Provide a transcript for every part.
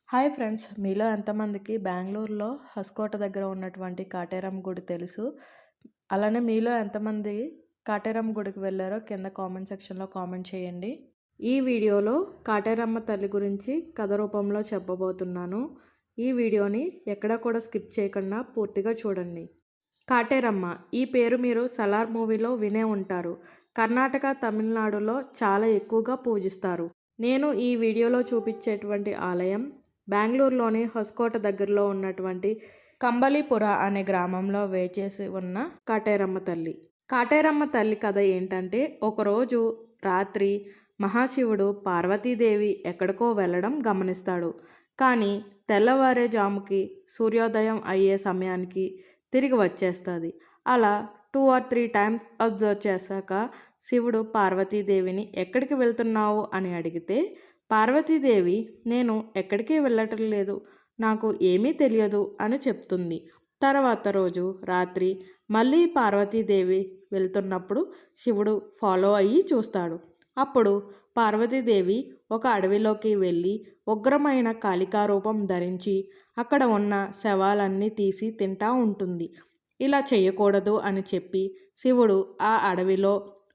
Hi friends, మీలో ఎంతమందికి బెంగుళూరులో హస్కోట దగ్గర ఉన్నటువంటి కాటేరమ్మ గుడి తెలుసు? అలానే మీలో ఎంతమంది కాటేరమ్మ గుడికి వెళ్ళారో కింద కామెంట్ సెక్షన్లో కామెంట్ చేయండి. ఈ వీడియోలో కాటేరమ్మ తల్లి గురించి కథ రూపంలో చెప్పబోతున్నాను. ఈ వీడియోని ఎక్కడా కూడా స్కిప్ చేయకుండా పూర్తిగా చూడండి. కాటేరమ్మ ఈ పేరు మీరు సలార్ మూవీలో వినే ఉంటారు. కర్ణాటక, తమిళనాడులో చాలా ఎక్కువగా పూజిస్తారు. నేను ఈ వీడియోలో చూపించేటువంటి ఆలయం బెంగుళూరులోని హొస్కోట దగ్గరలో ఉన్నటువంటి కంబళీపుర అనే గ్రామంలో వేచేసి ఉన్న కాటేరమ్మ తల్లి. కాటేరమ్మ తల్లి కథ ఏంటంటే, ఒకరోజు రాత్రి మహాశివుడు పార్వతీదేవి ఎక్కడికో వెళ్ళడం గమనిస్తాడు. కానీ తెల్లవారేజాముకి సూర్యోదయం అయ్యే సమయానికి తిరిగి వచ్చేస్తుంది. అలా 2 or 3 టైమ్స్ అబ్జర్వ్ చేశాక శివుడు పార్వతీదేవిని ఎక్కడికి వెళ్తున్నావు అని అడిగితే, పార్వతీదేవి నేను ఎక్కడికి వెళ్ళటం లేదు, నాకు ఏమీ తెలియదు అని చెప్తుంది. తర్వాత రోజు రాత్రి మళ్ళీ పార్వతీదేవి వెళ్తున్నప్పుడు శివుడు ఫాలో అయ్యి చూస్తాడు. అప్పుడు పార్వతీదేవి ఒక అడవిలోకి వెళ్ళి ఉగ్రమైన కాళికా రూపం ధరించి అక్కడ ఉన్న శవాలన్నీ తీసి తింటా ఉంటుంది. ఇలా చేయకూడదు అని చెప్పి శివుడు ఆ అడవిలో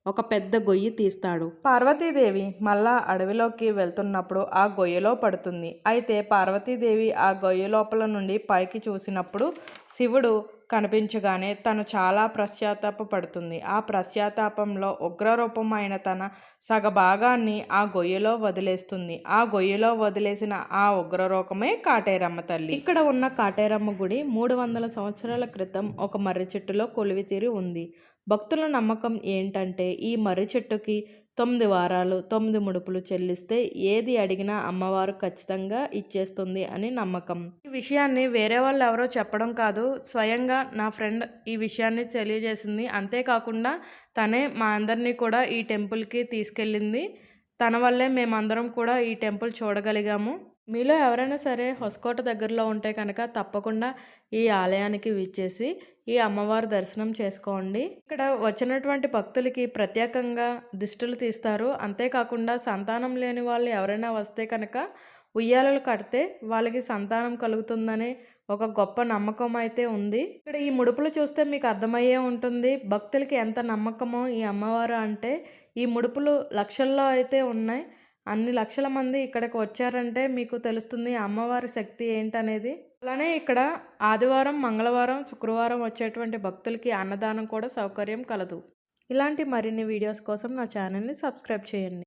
ఒక పెద్ద గొయ్యి తీస్తాడు. పార్వతీదేవి మళ్ళా అడవిలోకి వెళ్తున్నప్పుడు ఆ గొయ్యలో పడుతుంది. అయితే పార్వతీదేవి ఆ గొయ్య లోపల నుండి పైకి చూసినప్పుడు శివుడు కనిపించగానే తను చాలా పడుతుంది. ఆ పశ్చాత్తాపంలో ఉగ్రరూపమైన తన సగభాగాన్ని ఆ గొయ్యలో వదిలేస్తుంది. ఆ గొయ్యలో వదిలేసిన ఆ ఉగ్రరూపమే కాటేరమ్మ తల్లి. ఇక్కడ ఉన్న కాటేరమ్మ గుడి 300 సంవత్సరాల క్రితం ఒక మర్రి చెట్టులో కొలువితీరి ఉంది. భక్తుల నమ్మకం ఏంటంటే, ఈ మర్రి చెట్టుకి 9 వారాలు 9 ముడుపులు చెల్లిస్తే ఏది అడిగినా అమ్మవారు ఖచ్చితంగా ఇచ్చేస్తుంది అని నమ్మకం. ఈ విషయాన్ని వేరే వాళ్ళు ఎవరో చెప్పడం కాదు, స్వయంగా నా ఫ్రెండ్ ఈ విషయాన్ని తెలియజేసింది. అంతేకాకుండా తనే మా అందరినీ కూడా ఈ టెంపుల్కి తీసుకెళ్ళింది. తన వల్లే మేమందరం కూడా ఈ టెంపుల్ చూడగలిగాము. మీలో ఎవరైనా సరే హొస్కోట దగ్గరలో ఉంటే కనుక తప్పకుండా ఈ ఆలయానికి విచ్చేసి ఈ అమ్మవారి దర్శనం చేసుకోండి. ఇక్కడ వచ్చినటువంటి భక్తులకి ప్రత్యేకంగా దిష్టులు తీస్తారు. అంతేకాకుండా సంతానం లేని వాళ్ళు ఎవరైనా వస్తే కనుక ఉయ్యాలలు కడితే వాళ్ళకి సంతానం కలుగుతుందని ఒక గొప్ప నమ్మకం అయితే ఉంది. ఇక్కడ ఈ ముడుపులు చూస్తే మీకు అర్థమయ్యే ఉంటుంది భక్తులకి ఎంత నమ్మకమో ఈ అమ్మవారు అంటే. ఈ ముడుపులు లక్షల్లో అయితే ఉన్నాయి. అన్ని లక్షల మంది ఇక్కడికి వచ్చారంటే మీకు తెలుస్తుంది అమ్మవారి శక్తి ఏంటనేది. అలానే ఇక్కడ ఆదివారం, మంగళవారం, శుక్రవారం వచ్చేటువంటి భక్తులకి అన్నదానం కూడా సౌకర్యం కలదు. ఇలాంటి మరిన్ని వీడియోస్ కోసం నా ఛానల్ని సబ్స్క్రైబ్ చేయండి.